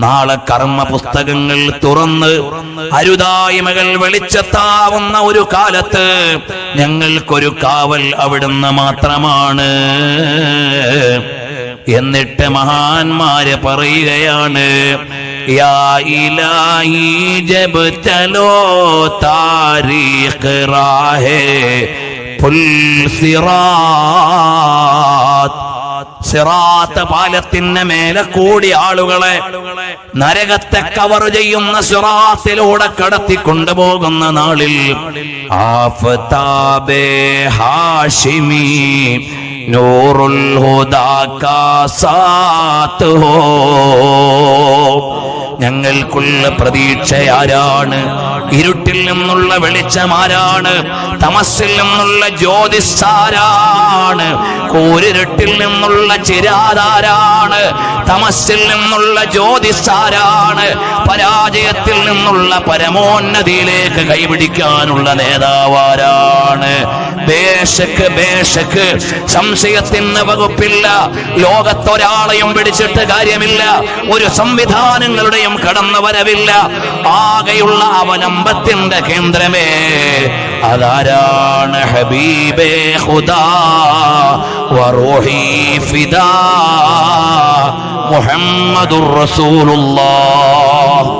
നാളെ കർമ്മ പുസ്തകങ്ങൾ തുറന്ന് അരുതായ്മകൾ വെളിച്ചത്താവുന്ന ഒരു കാലത്ത് ഞങ്ങൾക്കൊരു കാവൽ അവിടുന്ന് മാത്രമാണ്. എന്നിട്ട് മഹാന്മാര് പറയുകയാണ്, യാ ഇലാഹി ജബ് ചലോ താരീഖ് റാഹേ പുൽ സിറാത്ത്. സിറാത്ത് പാലത്തിന് മേലെ കൂടി ആളുകളെ നരകത്തെ കവർ ചെയ്യുന്ന സിറാത്തിലൂടെ കടത്തി കൊണ്ടുപോകുന്ന നാളിൽ ആഫതാബേ ഹാഷിമി നൂറുൽ ഹുദാ കാ സാത്ത് ഹോ. ഞങ്ങൾക്കുള്ള പ്രതീക്ഷ ആരാണ്? ഇരുട്ടിൽ നിന്നുള്ള വെളിച്ചമാരാണ്? തമസ്സിൽ നിന്നുള്ള ജ്യോതിസാരാണ്? കൂരിരുട്ടിൽ നിന്നുള്ള ചിരാതാരാണ്? തമസ്സിൽ നിന്നുള്ള ജ്യോതിസാരാണ്? പരാജയത്തിൽ നിന്നുള്ള പരമോന്നതിയിലേക്ക് കൈപിടിക്കാനുള്ള നേതാവാരാണ്? ബേശക്ക് ബേശക്ക് സംശയത്തിന് വകുപ്പില്ല. ലോകത്തൊരാളെയും പിടിച്ചിട്ട് കാര്യമില്ല. ഒരു സംവിധാനങ്ങളുടെയും കടന്നു വരവില്ല. ആകെയുള്ള അവലംബത്തിന്റെ കേന്ദ്രമേ അതാരാണ്? ഹബീബേ ഖുദാ വറൂഹി ഫിദാ മുഹമ്മദുർ റസൂലുള്ളാഹ്.